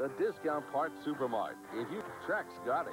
the Discount Parts Supermart. If you check, Scotty.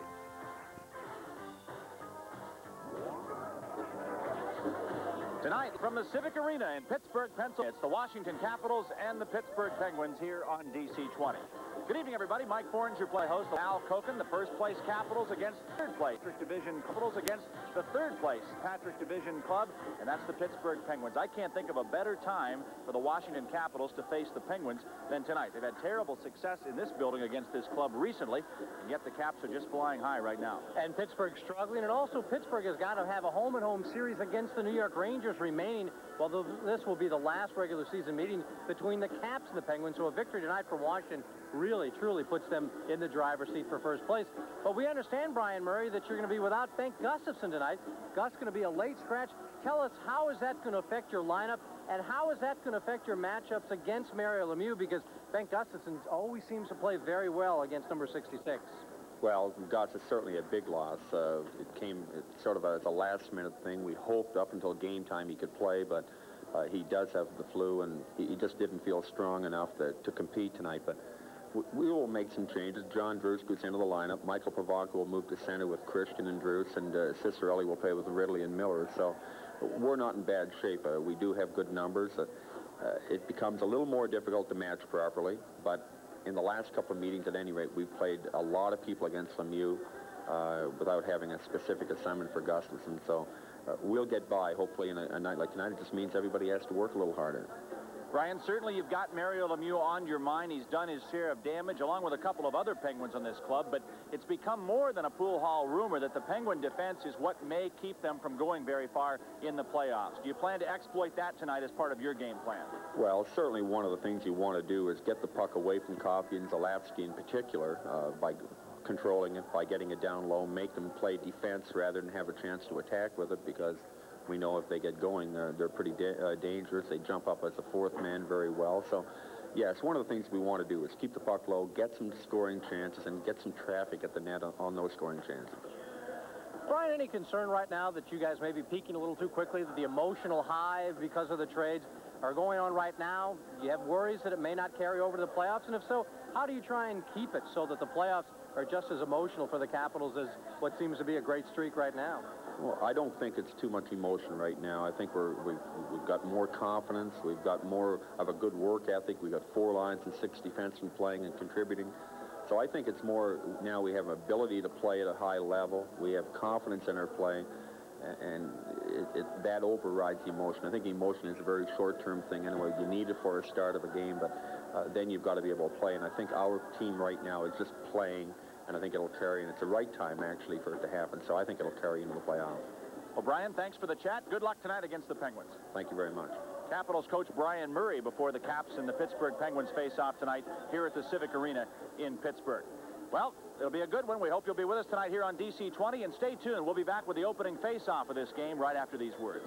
Tonight from the Civic Arena in Pittsburgh, Pennsylvania, it's the Washington Capitals and the Pittsburgh Penguins here on DC 20. Good evening, everybody. Mike Forens, your play host. Al Koken, the first-place Capitals against third-place Patrick Division Capitals against the third-place Patrick Division Club, and that's the Pittsburgh Penguins. I can't think of a better time for the Washington Capitals to face the Penguins than tonight. They've had terrible success in this building against this club recently, and yet the Caps are just flying high right now. And Pittsburgh's struggling, and also Pittsburgh has got to have a home-and-home series against the New York Rangers remaining, although this will be the last regular season meeting between the Caps and the Penguins, so a victory tonight for Washington really, truly puts them in the driver's seat for first place. But we understand, Brian Murray, that you're going to be without Bengt Gustafsson tonight. Gus going to be a late scratch. Tell us, how is that going to affect your lineup, and how is that going to affect your matchups against Mario Lemieux, because Bengt Gustafsson always seems to play very well against number 66. Well, Gus is certainly a big loss. It came sort of as a last-minute thing. We hoped up until game time he could play, but he does have the flu, and he just didn't feel strong enough to compete tonight. But we will make some changes. John Druce goes into the lineup. Michael Pivonka will move to center with Christian and Druce, and Cicerelli will play with Ridley and Miller. So we're not in bad shape. We do have good numbers. It becomes a little more difficult to match properly, but in the last couple of meetings, at any rate, we've played a lot of people against Lemieux without having a specific assignment for Gustafsson. So we'll get by, hopefully, in a night like tonight. It just means everybody has to work a little harder. Brian, certainly you've got Mario Lemieux on your mind. He's done his share of damage, along with a couple of other Penguins on this club, but it's become more than a pool hall rumor that the Penguin defense is what may keep them from going very far in the playoffs. Do you plan to exploit that tonight as part of your game plan? Well, certainly one of the things you want to do is get the puck away from Coffey and Zalapsky in particular by controlling it, by getting it down low, make them play defense rather than have a chance to attack with it, because we know if they get going, they're pretty dangerous. They jump up as a fourth man very well. So, yes, one of the things we want to do is keep the puck low, get some scoring chances, and get some traffic at the net on those scoring chances. Brian, any concern right now that you guys may be peaking a little too quickly, that the emotional high because of the trades are going on right now? Do you have worries that it may not carry over to the playoffs? And if so, how do you try and keep it so that the playoffs are just as emotional for the Capitals as what seems to be a great streak right now? Well, I don't think it's too much emotion right now. I think we've got more confidence. We've got more of a good work ethic. We've got 4 lines and 6 defensemen playing and contributing. So I think it's more now we have ability to play at a high level. We have confidence in our play, and that overrides the emotion. I think emotion is a very short-term thing anyway. You need it for a start of a game, but then you've got to be able to play. And I think our team right now is just playing, and I think it'll carry, and it's the right time, actually, for it to happen. So I think it'll carry into the playoffs. Well, Brian, thanks for the chat. Good luck tonight against the Penguins. Thank you very much. Capitals coach Brian Murray before the Caps and the Pittsburgh Penguins face off tonight here at the Civic Arena in Pittsburgh. Well, it'll be a good one. We hope you'll be with us tonight here on DC 20, and stay tuned. We'll be back with the opening face-off of this game right after these words.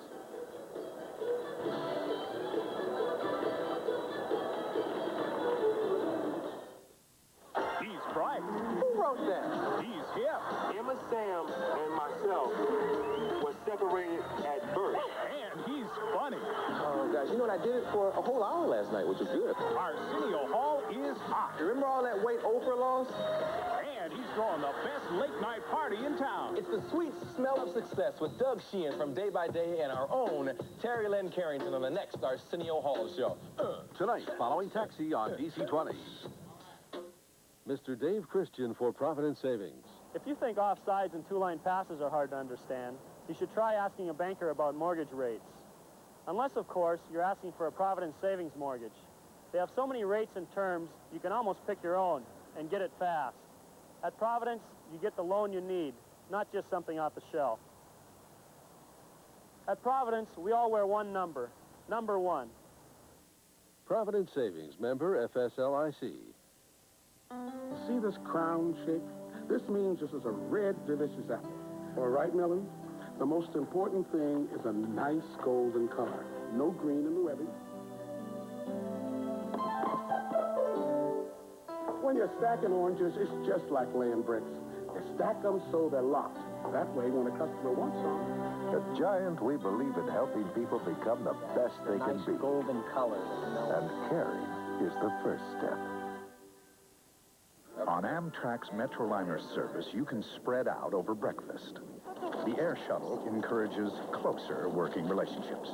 He's bright. Who wrote that? He's hip. Emma, Sam, and myself were separated at birth. And he's funny. Oh, guys, you know what? I did it for a whole hour last night, which was good. Arsenio Hall is hot. You remember all that weight Oprah lost? And he's throwing the best late-night party in town. It's the sweet smell of success with Doug Sheehan from Day by Day and our own Terry Lynn Carrington on the next Arsenio Hall show. Tonight, following Taxi on DC 20. Mr. Dave Christian for Providence Savings. If you think offsides and two-line passes are hard to understand, you should try asking a banker about mortgage rates. Unless, of course, you're asking for a Providence Savings mortgage. They have so many rates and terms, you can almost pick your own and get it fast. At Providence, you get the loan you need, not just something off the shelf. At Providence, we all wear one number, number 1. Providence Savings, member FSLIC. See this crown shape? This means this is a red, delicious apple. All right, Melanie? The most important thing is a nice golden color. No green in the webbing. When you're stacking oranges, it's just like laying bricks. You stack them so they're locked. That way, when a customer wants some. At Giant, we believe in helping people become the best they can be. Golden color. And caring is the first step. On Amtrak's Metroliner service, you can spread out over breakfast. The air shuttle encourages closer working relationships.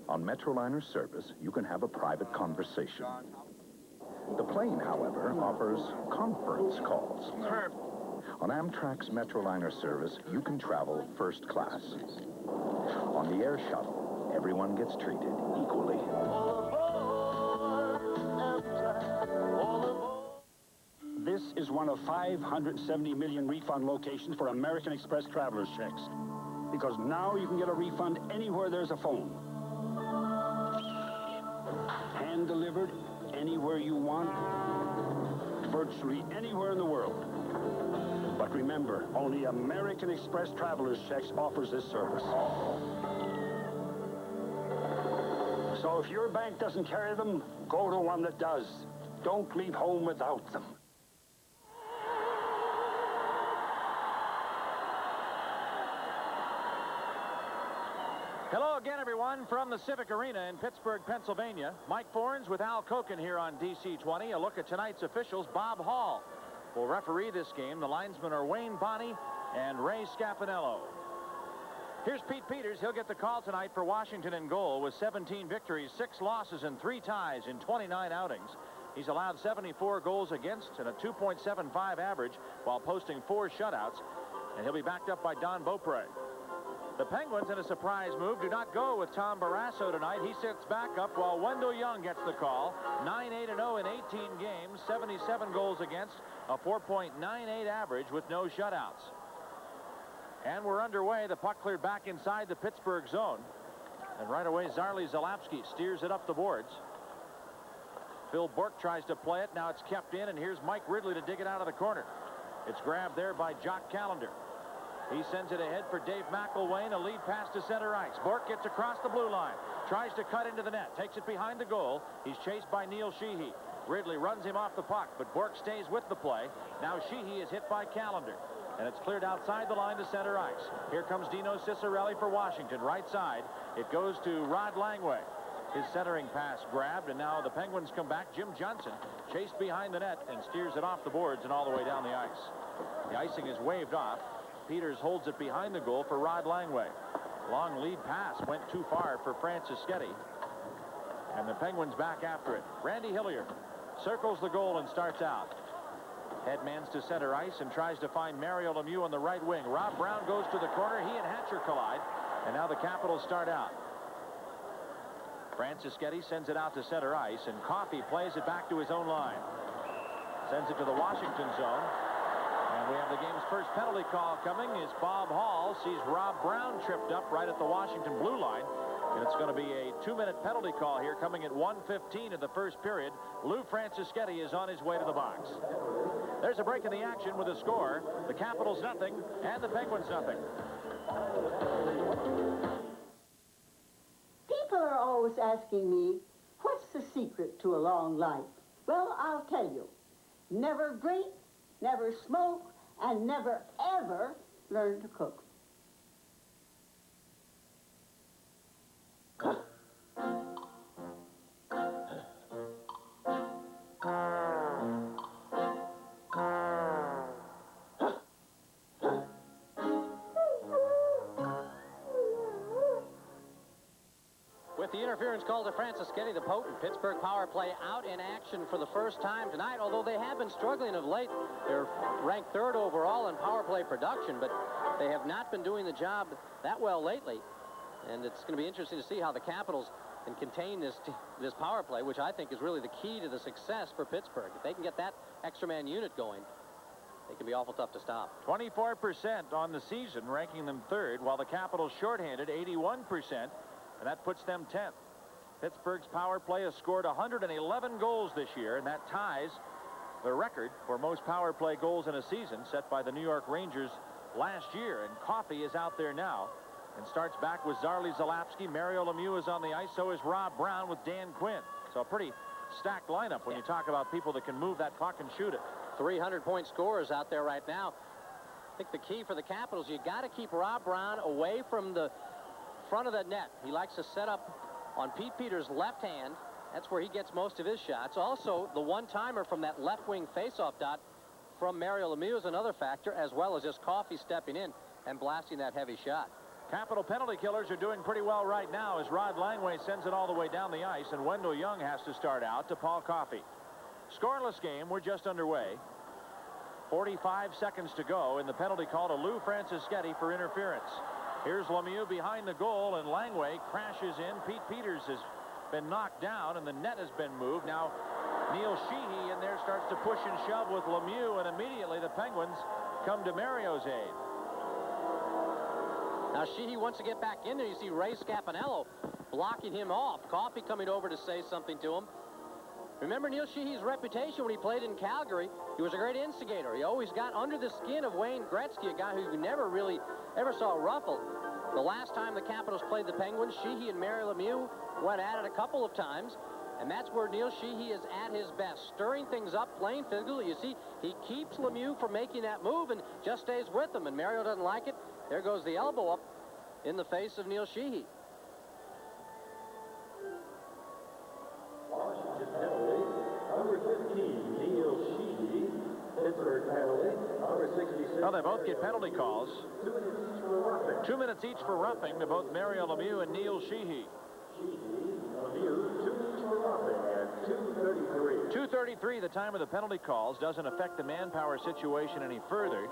On Metroliner service, you can have a private conversation. The plane, however, offers conference calls. On Amtrak's Metroliner service, you can travel first class. On the air shuttle, everyone gets treated equally. This is one of 570 million refund locations for American Express traveler's checks. Because now you can get a refund anywhere there's a phone. Hand delivered anywhere you want, virtually anywhere in the world. But remember, only American Express traveler's checks offers this service. So if your bank doesn't carry them, go to one that does. Don't leave home without them. Hello again, everyone, from the Civic Arena in Pittsburgh, Pennsylvania. Mike Fornes with Al Koken here on DC 20. A look at tonight's officials. Bob Hall will referee this game. The linesmen are Wayne Bonney and Ray Scapanello. Here's Pete Peters. He'll get the call tonight for Washington in goal with 17 victories, 6 losses, and 3 ties in 29 outings. He's allowed 74 goals against and a 2.75 average while posting 4 shutouts. And he'll be backed up by Don Beaupre. The Penguins, in a surprise move, do not go with Tom Barrasso tonight. He sits back up while Wendell Young gets the call. 9-8-0 in 18 games, 77 goals against, a 4.98 average with no shutouts. And we're underway. The puck cleared back inside the Pittsburgh zone. And right away, Zarley Zalapski steers it up the boards. Phil Bourque tries to play it. Now it's kept in, and here's Mike Ridley to dig it out of the corner. It's grabbed there by Jock Callender. He sends it ahead for Dave McElwain, a lead pass to center ice. Bourque gets across the blue line, tries to cut into the net, takes it behind the goal. He's chased by Neil Sheehy. Ridley runs him off the puck, but Bourque stays with the play. Now Sheehy is hit by Callender, and it's cleared outside the line to center ice. Here comes Dino Ciccarelli for Washington, right side. It goes to Rod Langway. His centering pass grabbed, and now the Penguins come back. Jim Johnson chased behind the net and steers it off the boards and all the way down the ice. The icing is waved off. Peters holds it behind the goal for Rod Langway. Long lead pass went too far for Francis Sketty. And the Penguins back after it. Randy Hilliard circles the goal and starts out. Headmans to center ice and tries to find Mario Lemieux on the right wing. Rob Brown goes to the corner. He and Hatcher collide. And now the Capitals start out. Francis Sketty sends it out to center ice, and Coffey plays it back to his own line. Sends it to the Washington zone. And we have the game's first penalty call coming as Bob Hall sees Rob Brown tripped up right at the Washington blue line. And it's going to be a 2-minute penalty call here coming at 1:15 of the first period. Lou Franciscetti is on his way to the box. There's a break in the action with a score. The Capitals nothing and the Penguins nothing. People are always asking me, what's the secret to a long life? Well, I'll tell you. Never drink, never smoke, and never, ever learn to cook. With the interference call to Francis Sketty, the potent Pittsburgh power play out in action for the first time tonight. Although they have been struggling of late, they're ranked 3rd overall in power play production, but they have not been doing the job that well lately. And it's going to be interesting to see how the Capitals can contain this power play, which I think is really the key to the success for Pittsburgh. If they can get that extra man unit going, they can be awful tough to stop. 24% on the season, ranking them 3rd, while the Capitals shorthanded 81%. And that puts them 10th. Pittsburgh's power play has scored 111 goals this year, and that ties the record for most power play goals in a season set by the New York Rangers last year. And Coffey is out there now and starts back with Zarley Zalapski. Mario Lemieux is on the ice. So is Rob Brown with Dan Quinn. So a pretty stacked lineup when you talk about people that can move that puck and shoot it. 300-point scorers out there right now. I think the key for the Capitals, you got to keep Rob Brown away from the front of the net. He likes to set up on Pete Peters' left hand. That's where he gets most of his shots. Also, the one-timer from that left wing faceoff dot from Mario Lemieux is another factor, as well as just Coffey stepping in and blasting that heavy shot. Capital penalty killers are doing pretty well right now as Rod Langway sends it all the way down the ice, and Wendell Young has to start out to Paul Coffey. Scoreless game. We're just underway. 45 seconds to go, and the penalty call to Lou Francischetti for interference. Here's Lemieux behind the goal, and Langway crashes in. Pete Peters has been knocked down, and the net has been moved. Now, Neil Sheehy in there starts to push and shove with Lemieux, and immediately the Penguins come to Mario's aid. Now, Sheehy wants to get back in there. You see Ray Scapanello blocking him off. Coffey coming over to say something to him. Remember Neil Sheehy's reputation when he played in Calgary? He was a great instigator. He always got under the skin of Wayne Gretzky, a guy who you never really ever saw ruffled. The last time the Capitals played the Penguins, Sheehy and Mario Lemieux went at it a couple of times, and that's where Neil Sheehy is at his best, stirring things up, playing physically. You see, he keeps Lemieux from making that move and just stays with him, and Mario doesn't like it. There goes the elbow up in the face of Neil Sheehy. Washington penalty, number 15, Neil Sheehy. Pittsburgh penalty, number 66. Well, they both get penalty calls. 2 minutes each for roughing to both Mario Lemieux and Neil Sheehy. Lemieux, 2 minutes for roughing at 2:33. 2:33, the time of the penalty calls. Doesn't affect the manpower situation any further.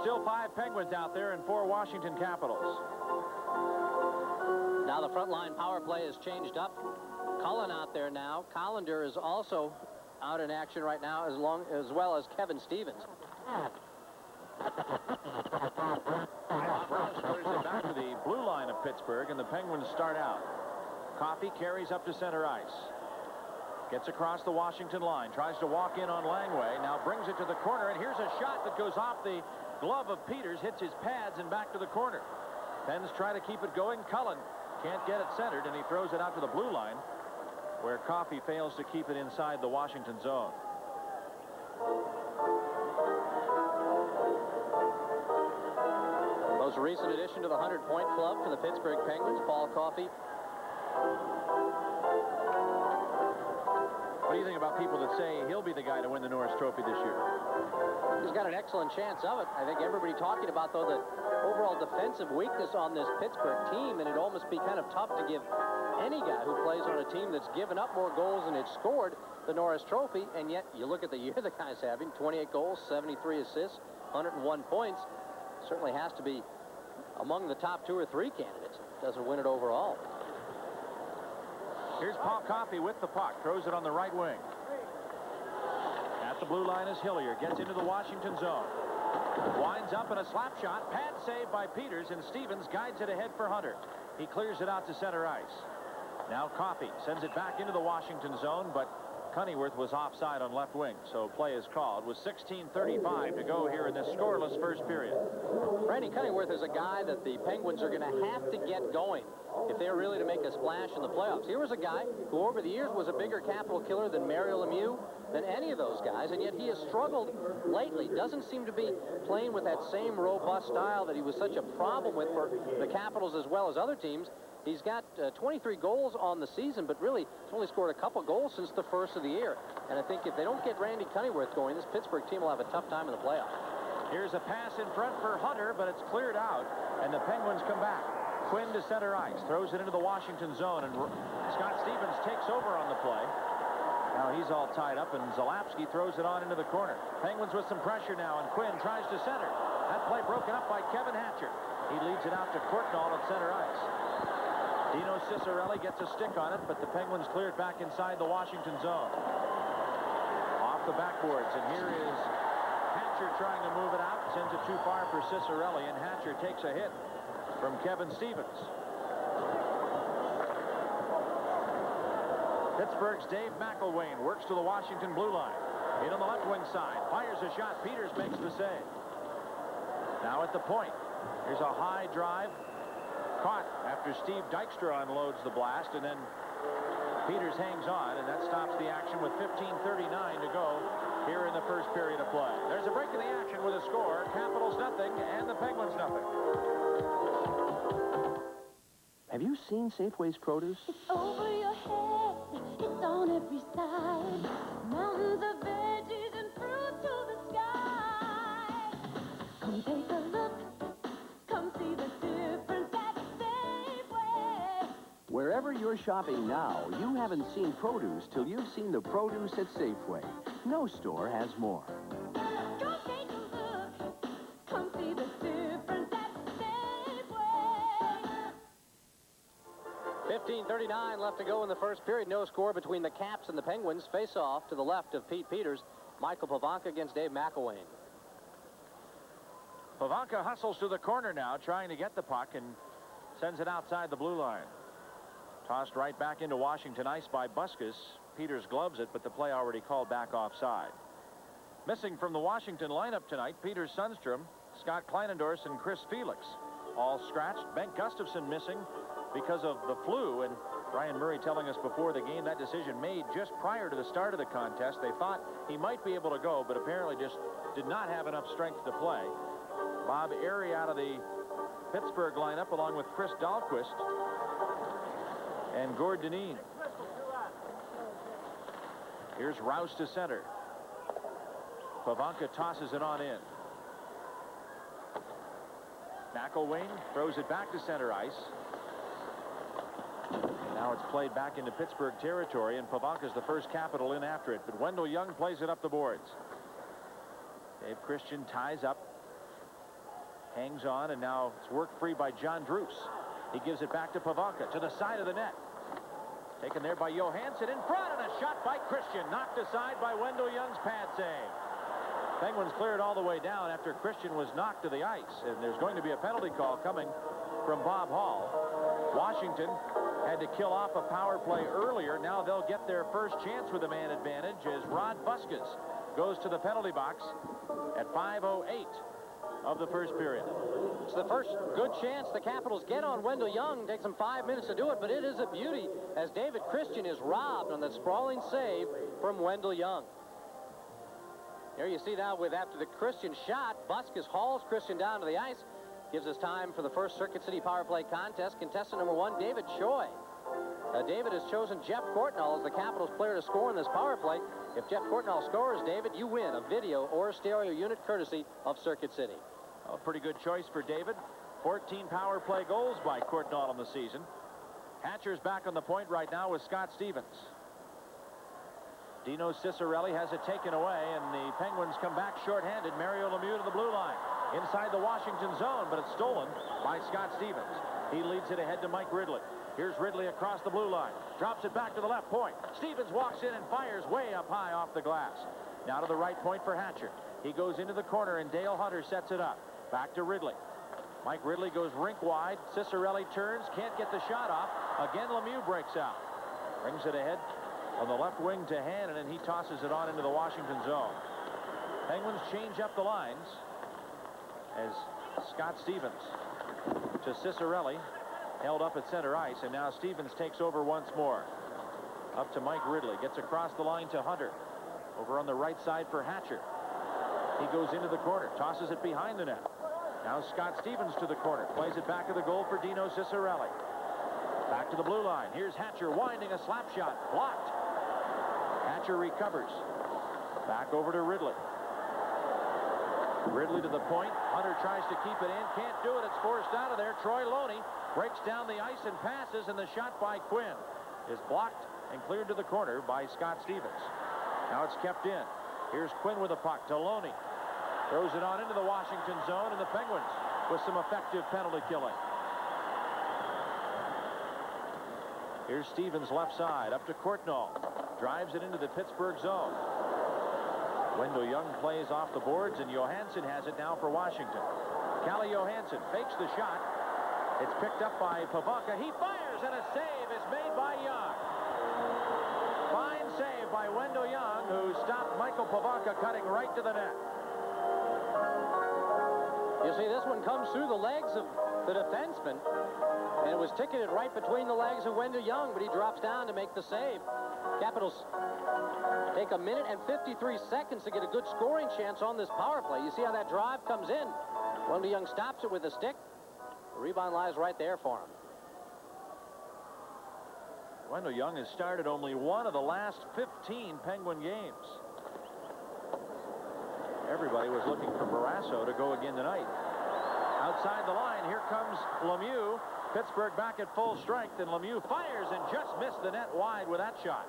Still 5 Penguins out there and 4 Washington Capitals. Now the front line power play is changed up. Cullen out there now. Collender is also out in action right now, as well as Kevin Stevens. Brown squares it back to the blue line of Pittsburgh, and the Penguins start out. Coffey carries up to center ice. Gets across the Washington line. Tries to walk in on Langway. Now brings it to the corner, and here's a shot that goes off the glove of Peters, hits his pads, and back to the corner. Pens try to keep it going. Cullen can't get it centered, and he throws it out to the blue line, where Coffey fails to keep it inside the Washington zone. Most recent addition to the 100-point club for the Pittsburgh Penguins, Paul Coffey. What do you think about people that say he'll be the guy to win the Norris Trophy this year? He's got an excellent chance of it. I think everybody talking about, though, the overall defensive weakness on this Pittsburgh team, and it'd almost be kind of tough to give any guy who plays on a team that's given up more goals than it's scored the Norris Trophy, and yet you look at the year the guy's having, 28 goals, 73 assists, 101 points. Certainly has to be among the top 2 or 3 candidates. Doesn't win it overall. Here's Paul Coffey with the puck. Throws it on the right wing. At the blue line is Hillier. Gets into the Washington zone. Winds up in a slap shot. Pad save by Peters, and Stevens guides it ahead for Hunter. He clears it out to center ice. Now Coffey sends it back into the Washington zone, but Cunneyworth was offside on left wing, so play is called with 16:35 to go here in this scoreless first period. Randy Cunneyworth is a guy that the Penguins are going to have to get going if they're really to make a splash in the playoffs. Here was a guy who over the years was a bigger capital killer than Mario Lemieux, than any of those guys, and yet he has struggled lately. Doesn't seem to be playing with that same robust style that he was such a problem with for the Capitals as well as other teams. He's got 23 goals on the season, but really he's only scored a couple goals since the first of the year. And I think if they don't get Randy Cunneyworth going, this Pittsburgh team will have a tough time in the playoffs. Here's a pass in front for Hunter, but it's cleared out, and the Penguins come back. Quinn to center ice, throws it into the Washington zone, and Scott Stevens takes over on the play. Now he's all tied up, and Zalapski throws it on into the corner. Penguins with some pressure now, and Quinn tries to center. That play broken up by Kevin Hatcher. He leads it out to Courtnall at center ice. Dino Cicerelli gets a stick on it, but the Penguins clear it back inside the Washington zone. Off the backboards, and here is Hatcher trying to move it out. Sends it too far for Cicerelli, and Hatcher takes a hit from Kevin Stevens. Pittsburgh's Dave McElwain works to the Washington blue line. In on the left wing side, fires a shot. Peters makes the save. Now at the point, here's a high drive. Caught after Steve Dykstra unloads the blast, and then Peters hangs on, and that stops the action with 15:39 to go here in the first period of play. There's a break in the action with a score. Capitals nothing, and the Penguins nothing. Have you seen Safeway's produce? It's over your head, it's on every side. Mountains of veggies and fruit to the sky. you're shopping now, you haven't seen produce till you've seen the produce at Safeway. No store has more. Go take a look. Come see the difference at Safeway. 15:39 left to go in the first period. No score between the Caps and the Penguins. Face off to the left of Pete Peters. Michael Pavanka against Dave McElwain. Pavanka hustles to the corner now, trying to get the puck, and sends it outside the blue line. Tossed right back into Washington ice by Buskus. Peters gloves it, but the play already called back offside. Missing from the Washington lineup tonight, Peter Sundstrom, Scott Kleinendorf, and Chris Felix. All scratched. Bengt Gustafsson missing because of the flu, and Brian Murray telling us before the game that decision made just prior to the start of the contest. They thought he might be able to go, but apparently just did not have enough strength to play. Bob Airey out of the Pittsburgh lineup along with Chris Dahlquist and Gord Dineen. Here's Rouse to center. Pavanka tosses it on in. McElwain throws it back to center ice. Now it's played back into Pittsburgh territory, and Pavanka's the first Capital in after it, but Wendell Young plays it up the boards. Dave Christian ties up, hangs on, and now it's worked free by John Druce. He gives it back to Pavanka to the side of the net. Taken there by Johansson in front, and a shot by Christian, knocked aside by Wendell Young's pad save. Penguins cleared all the way down after Christian was knocked to the ice, and there's going to be a penalty call coming from Bob Hall. Washington had to kill off a power play earlier. Now they'll get their first chance with a man advantage as Rod Buskus goes to the penalty box at 5:08 of the first period. It's the first good chance the Capitals get on Wendell Young. Takes them 5 minutes to do it, but it is a beauty as David Christian is robbed on that sprawling save from Wendell Young. There you see now with after the Christian shot, Buskus hauls Christian down to the ice. Gives us time for the first Circuit City power play contest. Contestant number 1, David Choi. David has chosen Jeff Courtnall as the Capitals player to score in this power play. If Jeff Courtnall scores, David, you win a video or stereo unit courtesy of Circuit City. A pretty good choice for David. 14 power play goals by Courtnall in the season. Hatcher's back on the point right now with Scott Stevens. Dino Ciccarelli has it taken away, and the Penguins come back shorthanded. Mario Lemieux to the blue line. Inside the Washington zone, but it's stolen by Scott Stevens. He leads it ahead to Mike Ridley. Here's Ridley across the blue line. Drops it back to the left point. Stevens walks in and fires way up high off the glass. Now to the right point for Hatcher. He goes into the corner, and Dale Hunter sets it up. Back to Ridley. Mike Ridley goes rink wide. Ciccarelli turns, can't get the shot off. Again, Lemieux breaks out. Brings it ahead on the left wing to Hannon, and he tosses it on into the Washington zone. Penguins change up the lines as Scott Stevens to Ciccarelli, held up at center ice, and now Stevens takes over once more. Up to Mike Ridley, gets across the line to Hunter. Over on the right side for Hatcher. He goes into the corner, tosses it behind the net. Now Scott Stevens to the corner, plays it back to the goal for Dino Ciccarelli. Back to the blue line. Here's Hatcher winding a slap shot, blocked. Hatcher recovers. Back over to Ridley. Ridley to the point. Hunter tries to keep it in. Can't do it. It's forced out of there. Troy Loney breaks down the ice and passes, and the shot by Quinn is blocked and cleared to the corner by Scott Stevens. Now it's kept in. Here's Quinn with a puck to Loney. Throws it on into the Washington zone, and the Penguins with some effective penalty killing. Here's Stevens left side up to Courtnall. Drives it into the Pittsburgh zone. Wendell Young plays off the boards, and Johansson has it now for Washington. Calle Johansson fakes the shot. It's picked up by Pavanka. He fires, and a save is made by Young. Fine save by Wendell Young, who stopped Michael Pavanka cutting right to the net. You see, this one comes through the legs of the defenseman, and it was ticketed right between the legs of Wendell Young, but he drops down to make the save. Capitals take a minute and 53 seconds to get a good scoring chance on this power play. You see how that drive comes in. Wendell Young stops it with a stick. The rebound lies right there for him. Wendell Young has started only one of the last 15 Penguin games. Everybody was looking for Barrasso to go again tonight. Outside the line, here comes Lemieux. Pittsburgh back at full strength, and Lemieux fires and just missed the net wide with that shot.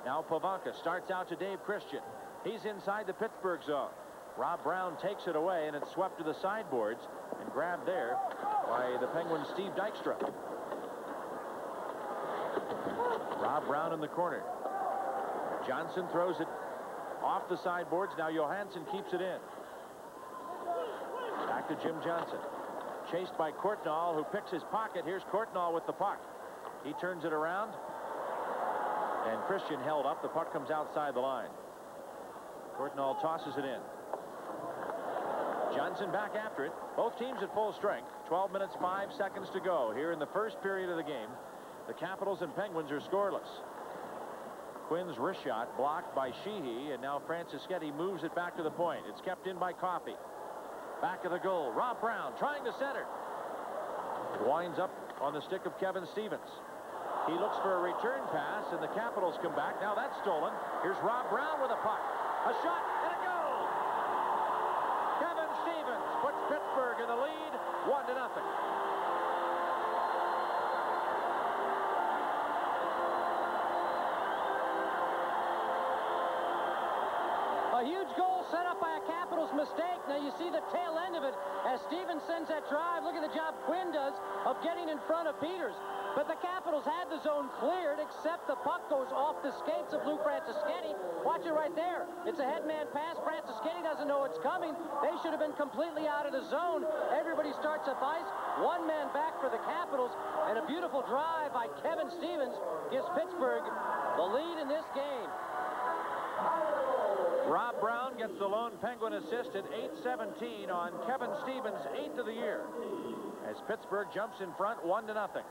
Now Pavanka starts out to Dave Christian. He's inside the Pittsburgh zone. Rob Brown takes it away, and it's swept to the sideboards and grabbed there by the Penguins' Steve Dykstra. Rob Brown in the corner. Johnson throws it off the sideboards. Now Johansson keeps it in. Back to Jim Johnson. Chased by Courtnall, who picks his pocket. Here's Courtnall with the puck. He turns it around. And Christian held up. The puck comes outside the line. Courtnall tosses it in. Johnson back after it. Both teams at full strength. 12 minutes, 5 seconds to go here in the first period of the game. The Capitals and Penguins are scoreless. Quinn's wrist shot blocked by Sheehy, and now Francischetti moves it back to the point. It's kept in by Coffey. Back of the goal. Rob Brown trying to center. It winds up on the stick of Kevin Stevens. He looks for a return pass, and the Capitals come back. Now that's stolen. Here's Rob Brown with a puck. A shot and a goal. Kevin Stevens puts Pittsburgh in the lead, 1-0. A huge goal set up by a Capitals mistake. Now you see the tail end of it as Stevens sends that drive. Look at the job Quinn does of getting in front of Peters. But the Capitals had the zone cleared, except the puck goes off the skates of Lou Francischetti. Watch it right there. It's a headman pass. Francischetti doesn't know it's coming. They should have been completely out of the zone. Everybody starts up ice. One man back for the Capitals. And a beautiful drive by Kevin Stevens gives Pittsburgh the lead in this game. Rob Brown gets the lone Penguin assist at 8:17 on Kevin Stevens' 8th of the year, as Pittsburgh jumps in front 1-0.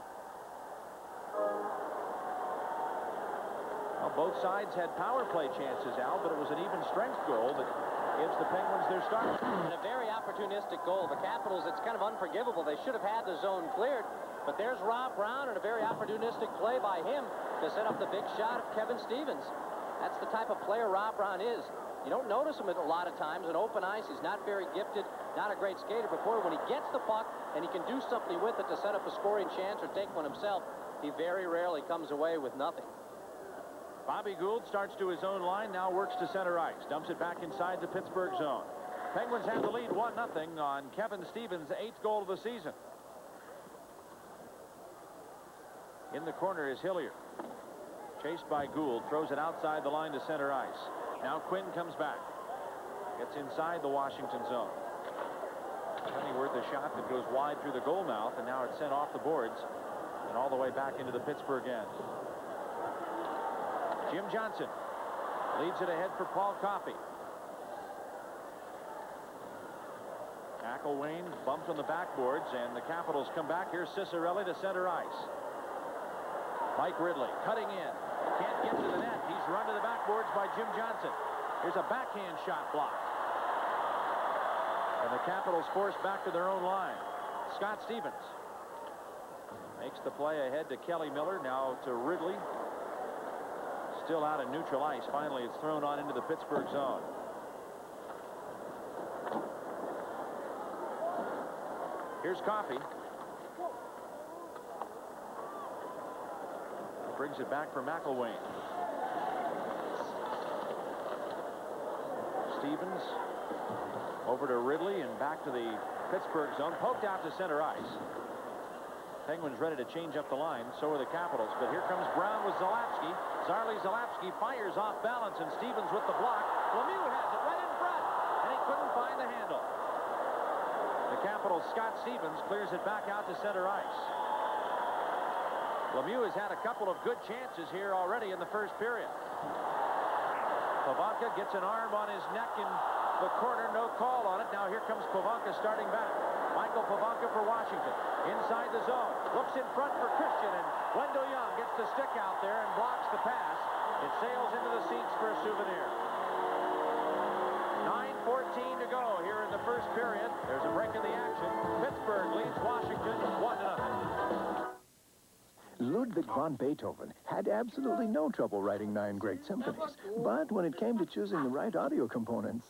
Well, both sides had power play chances, Al, but it was an even strength goal that gives the Penguins their start. And a very opportunistic goal. The Capitals, it's kind of unforgivable. They should have had the zone cleared, but there's Rob Brown and a very opportunistic play by him to set up the big shot of Kevin Stevens. That's the type of player Rob Brown is. You don't notice him a lot of times in open ice. He's not very gifted, not a great skater, but boy, when he gets the puck and he can do something with it to set up a scoring chance or take one himself, he very rarely comes away with nothing. Bobby Gould starts to his own line, now works to center ice, dumps it back inside the Pittsburgh zone. Penguins have the lead 1-0 on Kevin Stevens' 8th goal of the season. In the corner is Hilliard. Chased by Gould, throws it outside the line to center ice. Now Quinn comes back. Gets inside the Washington zone. Pennyworth a shot that goes wide through the goal mouth, and now it's sent off the boards and all the way back into the Pittsburgh end. Jim Johnson leads it ahead for Paul Coffey. McElwain bumped on the backboards, and the Capitals come back. Here's Cicerelli to center ice. Mike Ridley cutting in. Can't get to the net. He's run to the backboards by Jim Johnson. Here's a backhand shot blocked. And the Capitals forced back to their own line. Scott Stevens makes the play ahead to Kelly Miller. Now to Ridley. Still out in neutral ice. Finally, it's thrown on into the Pittsburgh zone. Here's Coffey. Brings it back for McElwain. Stevens over to Ridley and back to the Pittsburgh zone. Poked out to center ice. Penguins ready to change up the line. So are the Capitals. But here comes Brown with Zalapski. Zarley Zalapski fires off balance, and Stevens with the block. Lemieux has it right in front, and he couldn't find the handle. The Capitals' Scott Stevens clears it back out to center ice. Lemieux has had a couple of good chances here already in the first period. Pavanka gets an arm on his neck in the corner. No call on it. Now here comes Pavanka starting back. Michael Pavanka for Washington. Inside the zone. Looks in front for Christian, and Wendell Young gets the stick out there and blocks the pass. It sails into the seats for a souvenir. 9:14 to go here in the first period. There's a break in the action. Pittsburgh leads Washington 1-0. Ludwig van Beethoven had absolutely no trouble writing 9 great symphonies. But when it came to choosing the right audio components...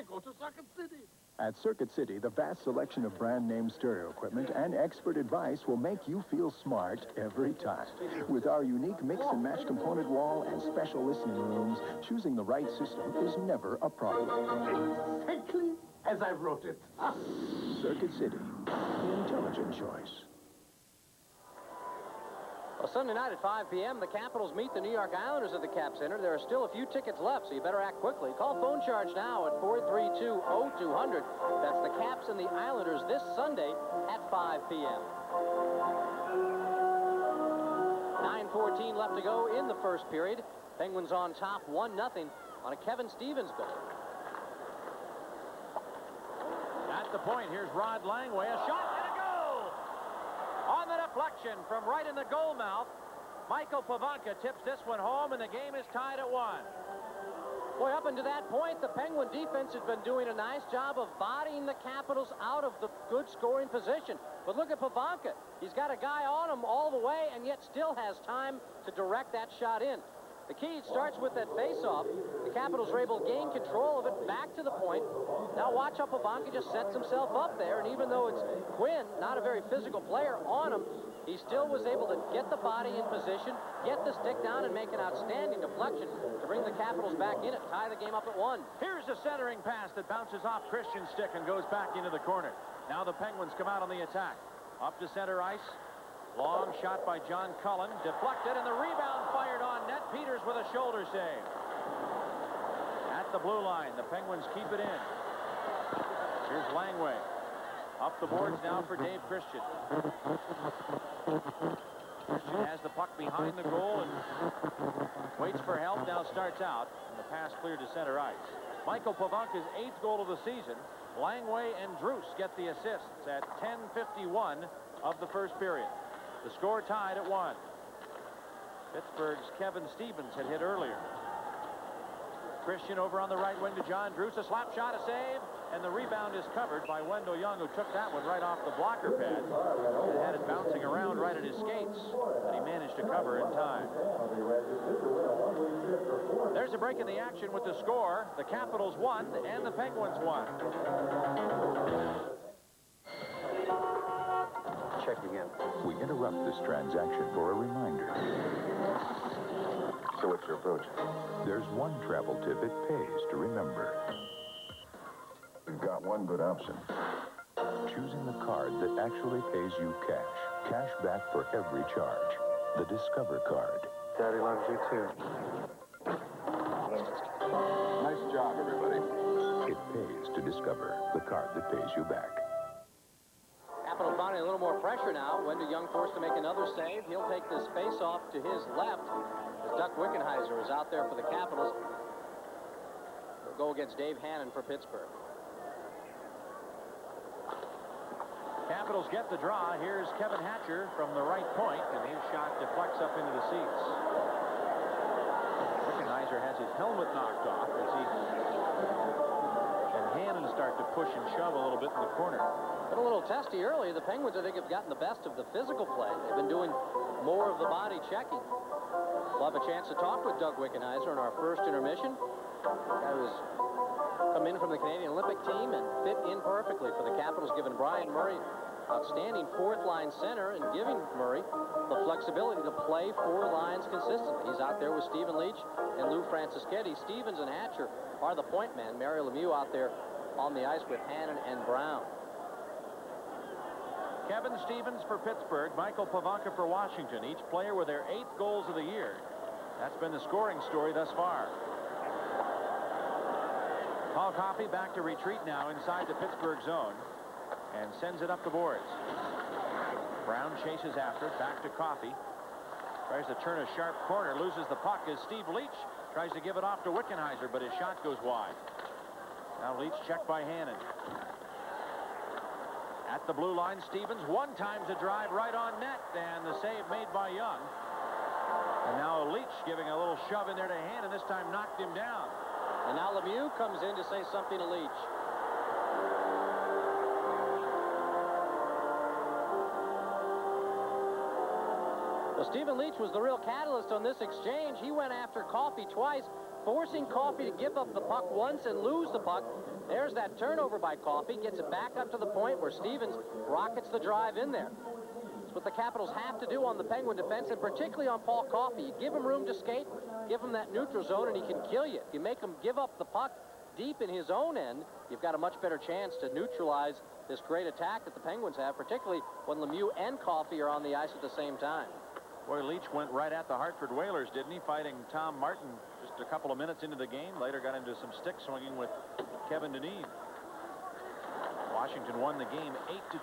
I go to Circuit City. At Circuit City, the vast selection of brand name stereo equipment and expert advice will make you feel smart every time. With our unique mix and match component wall and special listening rooms, choosing the right system is never a problem. Exactly as I wrote it. Circuit City, the intelligent choice. Well, Sunday night at 5 p.m., the Capitals meet the New York Islanders at the Cap Center. There are still a few tickets left, so you better act quickly. Call phone charge now at 432-0200. That's the Caps and the Islanders this Sunday at 5 p.m. 9:14 left to go in the first period. Penguins on top 1-0 on a Kevin Stevens goal. At the point, here's Rod Langway. A shot and a goal! On the deflection from right in the goal mouth, Michael Pavanka tips this one home, and the game is tied at 1. Boy, up until that point, the Penguin defense has been doing a nice job of bodying the Capitals out of the good scoring position. But look at Pavanka. He's got a guy on him all the way, and yet still has time to direct that shot in. The key starts with that face-off. The Capitals are able to gain control of it back to the point. Now watch how Pavanka just sets himself up there, and even though it's Quinn, not a very physical player, on him, he still was able to get the body in position, get the stick down, and make an outstanding deflection to bring the Capitals back in it, tie the game up at 1. Here's a centering pass that bounces off Christian's stick and goes back into the corner. Now the Penguins come out on the attack. Up to center ice. Long shot by John Cullen. Deflected, and the rebound fired on net. Peters with a shoulder save. At the blue line, the Penguins keep it in. Here's Langway. Up the boards now for Dave Christian. Christian has the puck behind the goal and waits for help. Now starts out, and the pass cleared to center ice. Michael Pavanka's 8th goal of the season. Langway and Druce get the assists at 10:51 of the first period. The score tied at 1. Pittsburgh's Kevin Stevens had hit earlier. Christian over on the right wing to John Druce. A slap shot, a save, and the rebound is covered by Wendell Young, who took that one right off the blocker pad and had it bouncing around right at his skates, but he managed to cover in time. There's a break in the action with the score. The Capitals won and the Penguins won. Check again. We interrupt this transaction for a reminder. So what's your approach? There's one travel tip it pays to remember. We've got one good option. Choosing the card that actually pays you cash. Cash back for every charge. The Discover card. Daddy loves you too. Nice job, everybody. It pays to Discover, the card that pays you back. Capitals finding a little more pressure now. Wendell Young forced to make another save. He'll take this face-off to his left as Duck Wickenheiser is out there for the Capitals. He'll go against Dave Hannon for Pittsburgh. Capitals get the draw. Here's Kevin Hatcher from the right point, and his shot deflects up into the seats. Wickenheiser has his helmet knocked off as he and Hannon start to push and shove a little bit in the corner. But a little testy early. The Penguins, I think, have gotten the best of the physical play. They've been doing more of the body checking. We'll have a chance to talk with Doug Wickenheiser in our first intermission. Guy who's come in from the Canadian Olympic team and fit in perfectly for the Capitals, giving Brian Murray outstanding fourth-line center and giving Murray the flexibility to play 4 lines consistently. He's out there with Stephen Leach and Lou Franciscetti. Stevens and Hatcher are the point men. Mario Lemieux out there on the ice with Hannon and Brown. Kevin Stevens for Pittsburgh, Michael Pavanka for Washington, each player with their 8th goals of the year. That's been the scoring story thus far. Paul Coffey back to retreat now inside the Pittsburgh zone and sends it up the boards. Brown chases after it, back to Coffey. Tries to turn a sharp corner, loses the puck as Steve Leach tries to give it off to Wickenheiser, but his shot goes wide. Now Leach checked by Hannon. At the blue line, Stevens one time to drive right on net, and the save made by Young. And now Leach giving a little shove in there to Hannon, this time knocked him down. And now Lemieux comes in to say something to Leach. Well, Stephen Leach was the real catalyst on this exchange. He went after Coffey twice, forcing Coffey to give up the puck once and lose the puck. There's that turnover by Coffey, gets it back up to the point where Stevens rockets the drive in there. It's what the Capitals have to do on the Penguin defense, and particularly on Paul Coffey. You give him room to skate, give him that neutral zone, and he can kill you. If you make him give up the puck deep in his own end, you've got a much better chance to neutralize this great attack that the Penguins have, particularly when Lemieux and Coffey are on the ice at the same time. Boy, Leach went right at the Hartford Whalers, didn't he? Fighting Tom Martin just a couple of minutes into the game. Later got into some stick swinging with Kevin Dineen. Washington won the game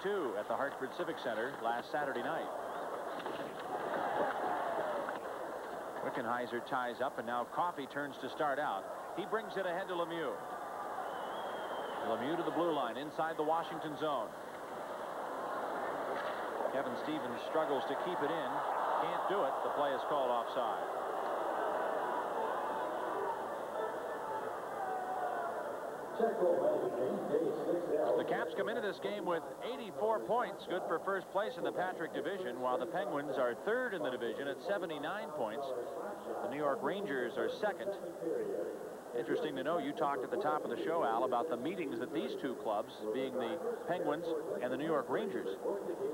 8-2 at the Hartford Civic Center last Saturday night. Wickenheiser ties up, and now Coffey turns to start out. He brings it ahead to Lemieux. Lemieux to the blue line inside the Washington zone. Kevin Stevens struggles to keep it in. Can't do it. The play is called offside. The Caps come into this game with 84 points, good for first place in the Patrick division, while the Penguins are third in the division at 79 points. The New York Rangers are second. Interesting to know, you talked at the top of the show, Al, about the meetings that these two clubs, being the Penguins and the New York Rangers,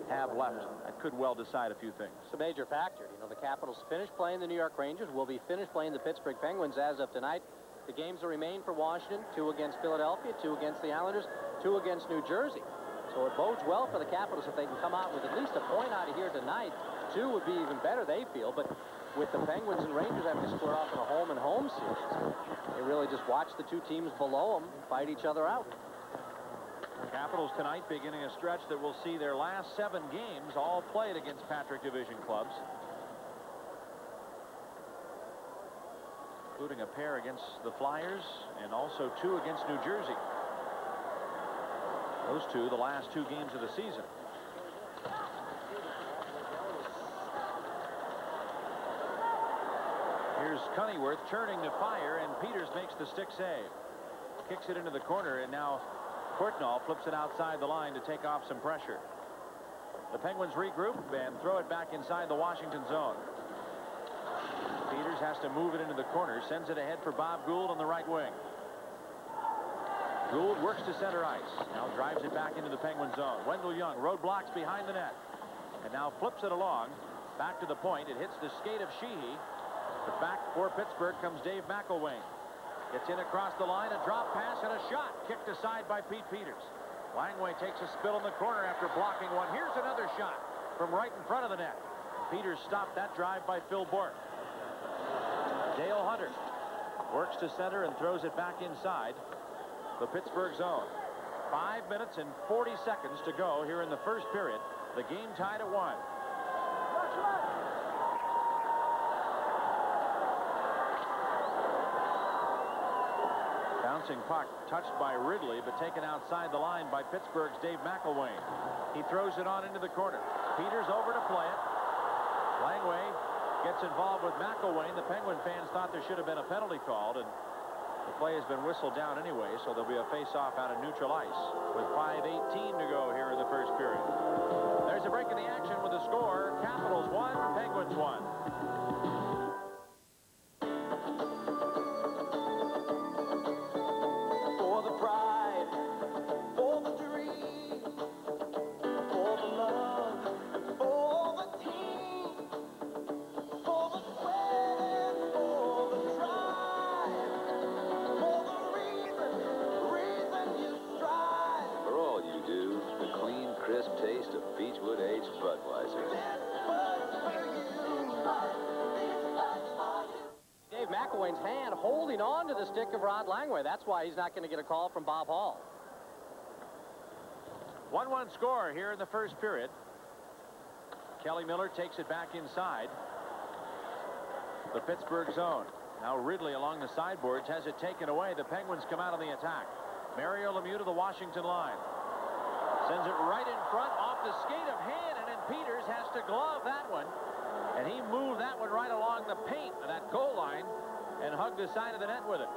have left. That could well decide a few things. It's a major factor. You know, the Capitals finished playing the New York Rangers, will be finished playing the Pittsburgh Penguins as of tonight. The games that remain for Washington, 2 against Philadelphia, 2 against the Islanders, 2 against New Jersey. So it bodes well for the Capitals if they can come out with at least a point out of here tonight. 2 would be even better, they feel, but with the Penguins and Rangers having to square off in a home-and-home series, they really just watch the two teams below them fight each other out. Capitals tonight beginning a stretch that will see their last 7 games all played against Patrick division clubs, including a pair against the Flyers and also 2 against New Jersey. Those 2, the last 2 games of the season. Here's Cunnyworth turning to fire, and Peters makes the stick save. Kicks it into the corner, and now Courtnall flips it outside the line to take off some pressure. The Penguins regroup and throw it back inside the Washington zone. Peters has to move it into the corner, sends it ahead for Bob Gould on the right wing. Gould works to center ice, now drives it back into the Penguin zone. Wendell Young roadblocks behind the net, and now flips it along, back to the point. It hits the skate of Sheehy, but back for Pittsburgh comes Dave McElwain. Gets in across the line, a drop pass and a shot, kicked aside by Pete Peters. Langway takes a spill in the corner after blocking one. Here's another shot from right in front of the net. Peters stopped that drive by Phil Bourque. Dale Hunter works to center and throws it back inside the Pittsburgh zone. 5 minutes and 40 seconds to go here in the first period. The game tied at 1. Bouncing puck touched by Ridley, but taken outside the line by Pittsburgh's Dave McElwain. He throws it on into the corner. Peters over to play it. Langway gets involved with McElwain. The Penguin fans thought there should have been a penalty called, and the play has been whistled down anyway, so there'll be a face-off out of neutral ice with 5:18 to go here in the first period. There's a break in the action with the score. Capitals 1, Penguins 1. McElwain's hand holding on to the stick of Rod Langway. That's why he's not going to get a call from Bob Hall. 1-1 score here in the first period. Kelly Miller takes it back inside the Pittsburgh zone. Now Ridley along the sideboards has it taken away. The Penguins come out on the attack. Mario Lemieux to the Washington line. Sends it right in front off the skate of Hand, and then Peters has to glove that one. And he moved that one right along the paint of that goal line and hugged the side of the net with it.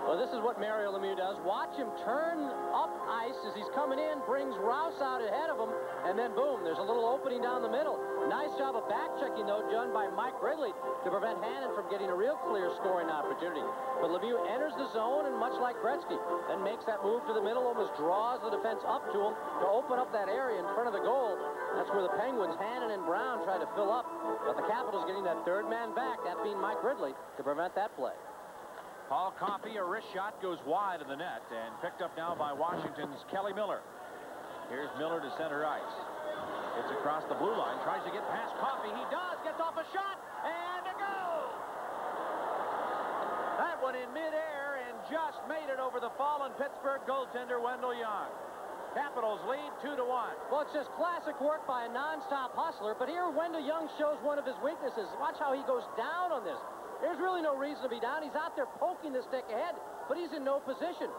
Well, this is what Mario Lemieux does. Watch him turn up ice as he's coming in, brings Rouse out ahead of him, And then, boom, there's a little opening down the middle. Nice job of back-checking, though, done by Mike Ridley to prevent Hannon from getting a real clear scoring opportunity. But Lemieux enters the zone, and much like Gretzky, then makes that move to the middle, almost draws the defense up to him to open up that area in front of the goal. That's where the Penguins, Hannon and Brown, try to fill up. But the Capitals getting that third man back, that being Mike Ridley, to prevent that play. Paul Coffey, a wrist shot, goes wide of the net and picked up now by Washington's Kelly Miller. Here's Miller to center ice. It's across the blue line, tries to get past Coffey. He does, gets off a shot, and a goal! That one in midair and just made it over the fallen Pittsburgh goaltender Wendell Young. Capitals lead 2-1. Well, it's just classic work by a nonstop hustler, but here Wendell Young shows one of his weaknesses. Watch how he goes down on this. There's really no reason to be down. He's out there poking the stick ahead, but he's in no position.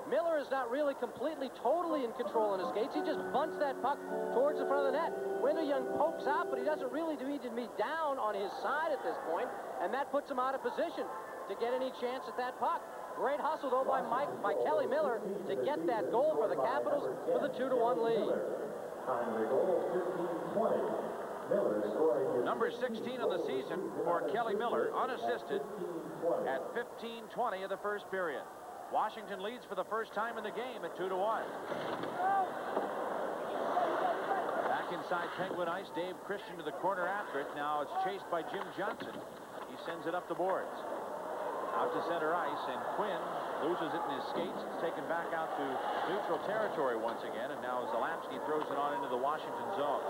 Miller is not really completely, totally in control in his skates. He just bunts that puck towards the front of the net. Wendell Young pokes out, but he doesn't really need to be down on his side at this point, and that puts him out of position to get any chance at that puck. Great hustle, though, by Kelly Miller to get that goal for the Capitals for the 2-1 lead. Number 16 on the season for Kelly Miller, unassisted at 15:20 of the first period. Washington leads for the first time in the game at 2-1. Back inside Penguin ice, Dave Christian to the corner after it. Now it's chased by Jim Johnson. He sends it up the boards. Out to center ice, and Quinn loses it in his skates. It's taken back out to neutral territory once again, and now Zalapsky throws it on into the Washington zone.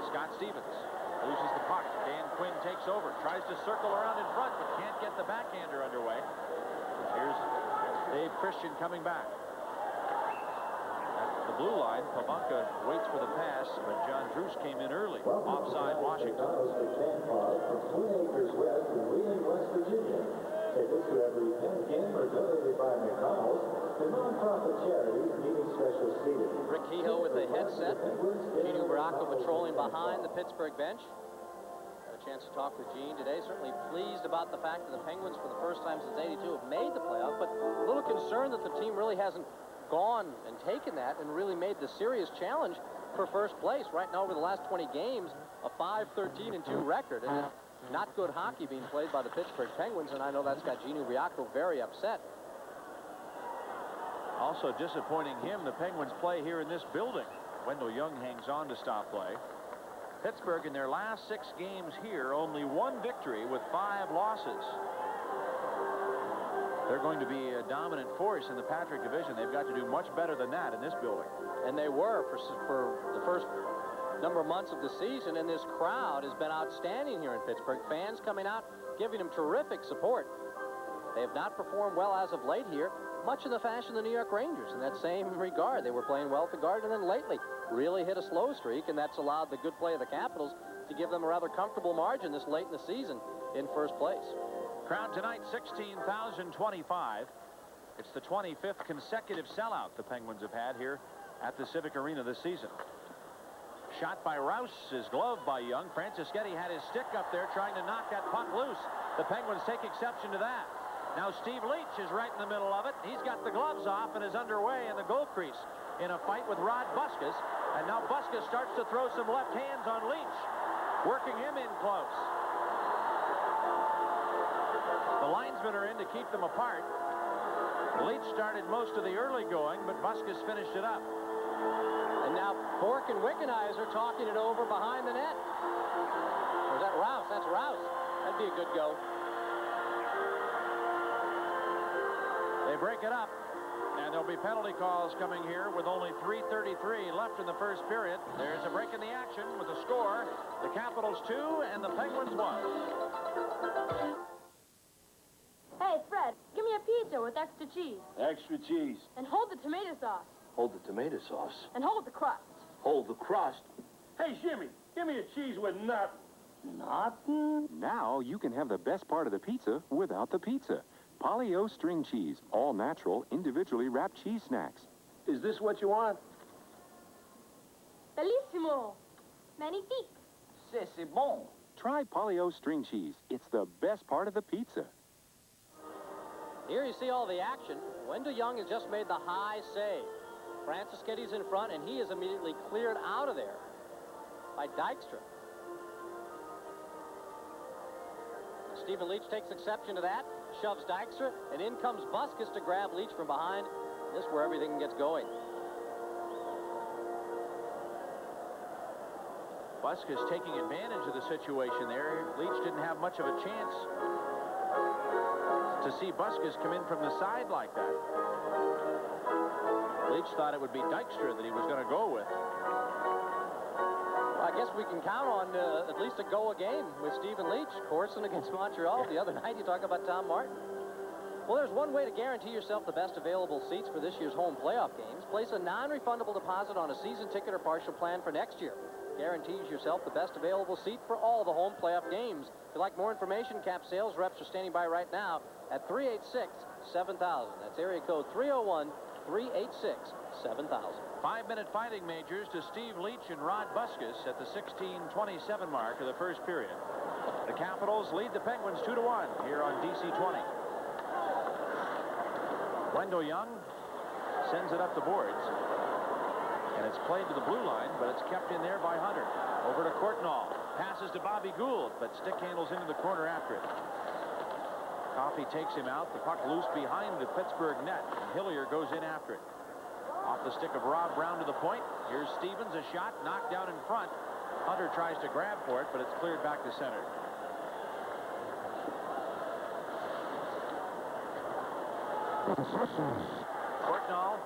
Scott Stevens loses the puck. Dan Quinn takes over, tries to circle around in front, but can't get the backhander underway. Here's Dave Christian coming back. At the blue line, Pavanka waits for the pass, but John Druce came in early. Offside Washington. From Twin Acres West in Wheeling, West Virginia. Tickets to every Penn game are donated by McDonald's to nonprofit charities needing special seating. Rick Kehoe with the headset. Gene Baracco patrolling behind the Pittsburgh bench. Chance to talk with Gene today. Certainly pleased about the fact that the Penguins, for the first time since '82, have made the playoff, but a little concerned that the team really hasn't gone and taken that and really made the serious challenge for first place. Right now, over the last 20 games, a 5-13-2 record, and not good hockey being played by the Pittsburgh Penguins, and I know that's got Gene Riacco very upset. Also disappointing him, the Penguins play here in this building. Wendell Young hangs on to stop play. Pittsburgh, in their last 6 games here, only 1 victory with 5 losses. They're going to be a dominant force in the Patrick division. They've got to do much better than that in this building. And they were for the first number of months of the season, and this crowd has been outstanding here in Pittsburgh. Fans coming out, giving them terrific support. They have not performed well as of late here, much in the fashion of the New York Rangers. In that same regard, they were playing well at the Garden, and then lately really hit a slow streak, and that's allowed the good play of the Capitals to give them a rather comfortable margin this late in the season in first place. Crowd tonight, 16,025. It's the 25th consecutive sellout the Penguins have had here at the Civic Arena this season. Shot by Rouse is gloved by Young. Franciscetti had his stick up there trying to knock that puck loose. The Penguins take exception to that. Now Steve Leach is right in the middle of it. He's got the gloves off and is underway in the goal crease in a fight with Rod Busquets. And now Busquets starts to throw some left hands on Leach, working him in close. The linesmen are in to keep them apart. Leach started most of the early going, but Busquets finished it up. And now Bork and Wickenheiser talking it over behind the net. Or is that Rouse? That's Rouse. That'd be a good go. They break it up, and there'll be penalty calls coming here with only 3:33 left in the first period. There's a break in the action with a score. The Capitals 2 and the Penguins 1. Hey, Fred, give me a pizza with extra cheese. Extra cheese. And hold the tomato sauce. Hold the tomato sauce. And hold the crust. Hold the crust. Hey, Jimmy, give me a cheese with nothing. Nothing? Now you can have the best part of the pizza without the pizza. Polly-O string cheese, all natural, individually wrapped cheese snacks. Is this what you want? Bellissimo. Magnifique. C'est bon. Try Polly-O string cheese. It's the best part of the pizza. Here you see all the action. Wendell Young has just made the high save. Francischetti's in front, and he is immediately cleared out of there by Dykstra. Stephen Leach takes exception to that, shoves Dykstra, and in comes Buskus to grab Leach from behind. This is where everything gets going. Buskus taking advantage of the situation there. Leach didn't have much of a chance to see Buskus come in from the side like that. Leach thought it would be Dykstra that he was going to go with. Well, I guess we can count on at least a go a game with Stephen Leach. Corson against Montreal the other night. You talk about Tom Martin. Well, there's one way to guarantee yourself the best available seats for this year's home playoff games. Place a non-refundable deposit on a season ticket or partial plan for next year. Guarantees yourself the best available seat for all the home playoff games. If you'd like more information, Cap sales reps are standing by right now at 386-7000. That's area code 301-386-7000. 5-minute fighting majors to Steve Leach and Rod Buskus at the 16:27 mark of the first period. The Capitals lead the Penguins 2-1 here on DC 20. Wendell Young sends it up the boards. And it's played to the blue line, but it's kept in there by Hunter. Over to Courtnall. Passes to Bobby Gould, but stick handles into the corner after it. Coffey takes him out. The puck loose behind the Pittsburgh net. And Hillier goes in after it. Off the stick of Rob Brown to the point. Here's Stevens, a shot knocked down in front. Hunter tries to grab for it, but it's cleared back to center. Courtnall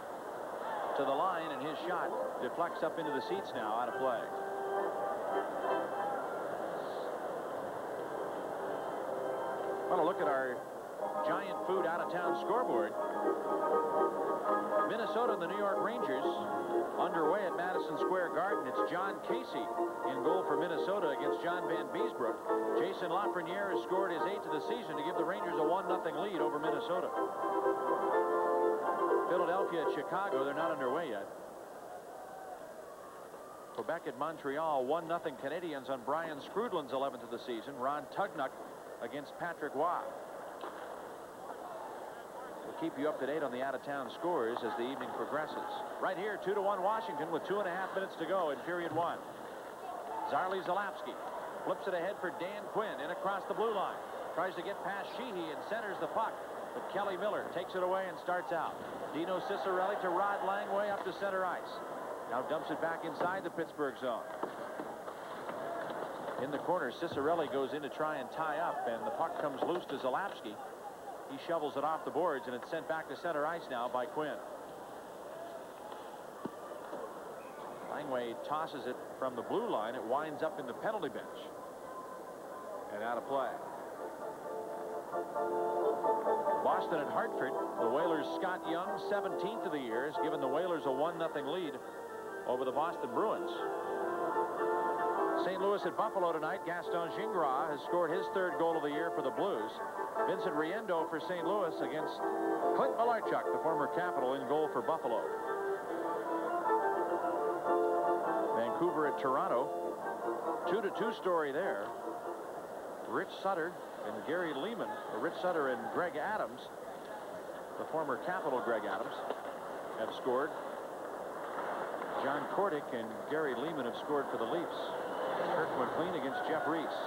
to the line, and his shot deflects up into the seats now, out of play. Well, a look at our giant food out-of-town scoreboard. Minnesota and the New York Rangers underway at Madison Square Garden. It's John Casey in goal for Minnesota against John Van Beesbrook. Jason Lafreniere has scored his 8th of the season to give the Rangers a 1-0 lead over Minnesota. Philadelphia at Chicago, they're not underway yet. Quebec at Montreal, 1-0 Canadiens on Brian Scrudlin's 11th of the season. Ron Tugnuck against Patrick Waugh. We'll keep you up to date on the out-of-town scores as the evening progresses. Right here, 2-1 Washington with 2.5 minutes to go in period 1. Zarley Zalapski flips it ahead for Dan Quinn in across the blue line. Tries to get past Sheehy and centers the puck. But Kelly Miller takes it away and starts out. Dino Ciccarelli to Rod Langway up to center ice. Now dumps it back inside the Pittsburgh zone. In the corner, Ciccarelli goes in to try and tie up, and the puck comes loose to Zalapski. He shovels it off the boards, and it's sent back to center ice now by Quinn. Langway tosses it from the blue line. It winds up in the penalty bench. And out of play. Boston and Hartford. The Whalers' Scott Young, 17th of the year, has given the Whalers a 1-0 lead over the Boston Bruins. St. Louis at Buffalo tonight. Gaston Gingras has scored his 3rd goal of the year for the Blues. Vincent Riendo for St. Louis against Clint Malarchuk, the former Capital, in goal for Buffalo. Vancouver at Toronto. 2-2 story there. Rich Sutter and Gary Lehman, or Rich Sutter and Greg Adams, the former Capital Greg Adams, have scored. John Kordick and Gary Lehman have scored for the Leafs. Kirk McLean against Jeff Reese.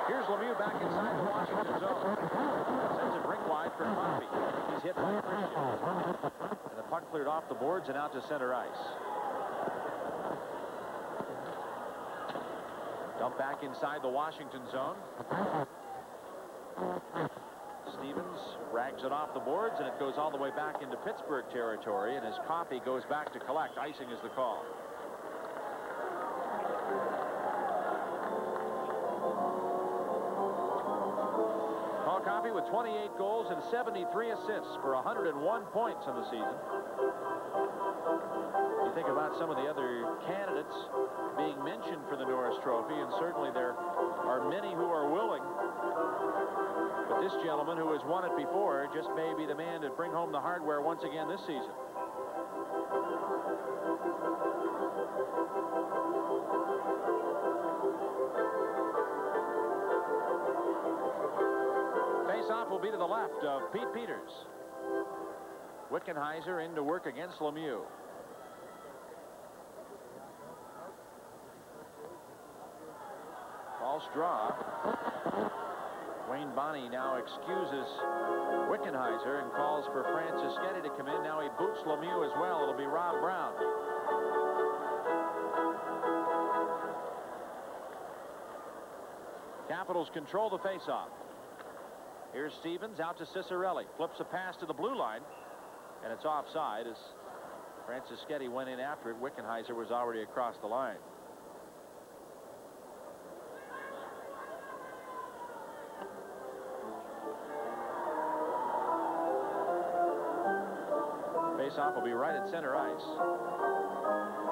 Here's Lemieux back inside the Washington zone. Sends it rink wide for Coffey. He's hit by Christian. And the puck cleared off the boards and out to center ice. Dump back inside the Washington zone. Stevens rags it off the boards, and it goes all the way back into Pittsburgh territory, and as Coffey goes back to collect, icing is the call. Paul Coffey with 28 goals and 73 assists for 101 points in the season. You think about some of the other candidates being mentioned for the Norris Trophy, and certainly there are many who are willing. But this gentleman, who has won it before, just may be the man to bring home the hardware once again this season. Face-off will be to the left of Pete Peters. Wickenheiser in to work against Lemieux. False draw. Wayne Bonney now excuses Wickenheiser and calls for Franceschetti to come in. Now he boots Lemieux as well. It'll be Rob Brown. Capitals control the faceoff. Here's Stevens out to Cicerelli. Flips a pass to the blue line. And it's offside as Franceschetti went in after it. Wickenheiser was already across the line. Faceoff will be right at center ice.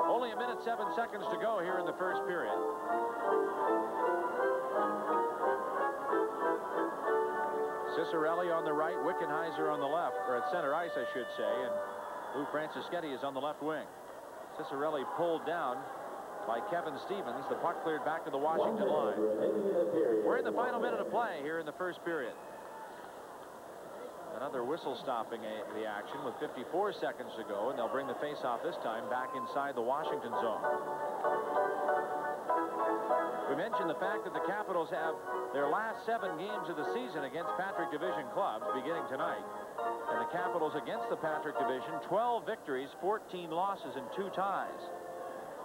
Only 1:07 to go here in the first period. Cicerelli on the right, Wickenheiser on the left, or at center ice, I should say, and Lou Franceschetti is on the left wing. Cicerelli pulled down by Kevin Stevens. The puck cleared back to the Washington line. We're in the final minute of play here in the first period. Another whistle stopping the action with 54 seconds to go, and they'll bring the faceoff this time back inside the Washington zone. We mentioned the fact that the Capitals have their last 7 games of the season against Patrick Division clubs beginning tonight. And the Capitals against the Patrick Division, 12 victories, 14 losses, and 2 ties.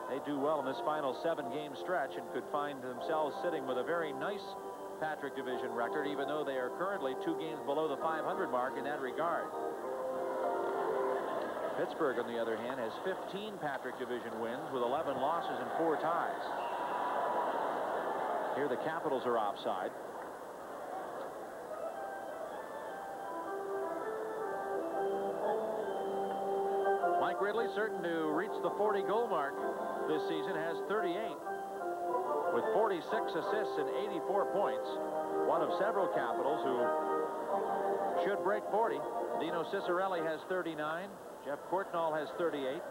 They do well in this final 7-game stretch and could find themselves sitting with a very nice Patrick Division record, even though they are currently 2 games below the 500 mark in that regard. Pittsburgh, on the other hand, has 15 Patrick Division wins with 11 losses and 4 ties. Here the Capitals are offside. Mike Ridley, certain to reach the 40-goal mark this season, has 38 with 46 assists and 84 points. One of several Capitals who should break 40. Dino Cicerelli has 39. Jeff Courtnall has 38.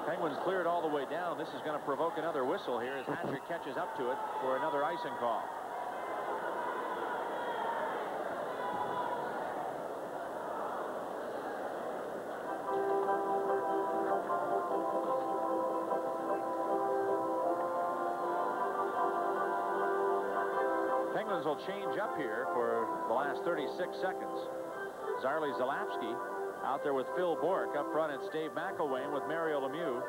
Penguins cleared all the way down. This is going to provoke another whistle here as Patrick catches up to it for another icing call. Penguins will change up here for the last 36 seconds. Zarley Zalapski out there with Phil Bourque. Up front, it's Dave McElwain with Mario Lemieux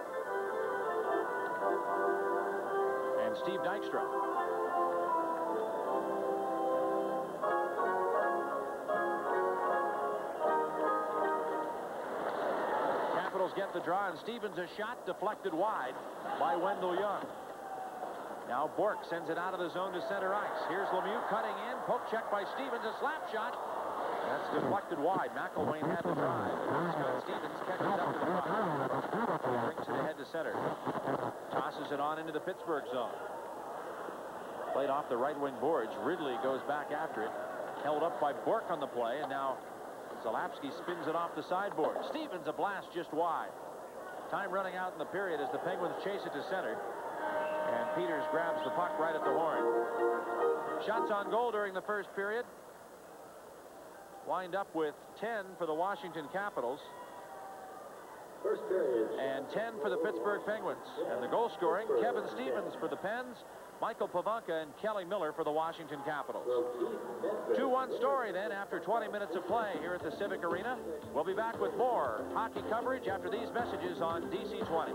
and Steve Dykstra. Capitals get the draw, and Stevens a shot deflected wide by Wendell Young. Now Bourque sends it out of the zone to center ice. Here's Lemieux cutting in. Poke check by Stevens. A slap shot. That's deflected wide. McElwain had the drive. Stevens catches up to the puck. Brings it ahead to center. Tosses it on into the Pittsburgh zone. Played off the right wing boards. Ridley goes back after it. Held up by Bourque on the play. And now Zalapski spins it off the sideboard. Stevens a blast just wide. Time running out in the period as the Penguins chase it to center. And Peters grabs the puck right at the horn. Shots on goal during the first period. Wind up with 10 for the Washington Capitals. First period. And 10 for the Pittsburgh Penguins. And the goal scoring, Kevin Stevens for the Pens, Michael Pavanka and Kelly Miller for the Washington Capitals. 2-1 story then after 20 minutes of play here at the Civic Arena. We'll be back with more hockey coverage after these messages on DC 20.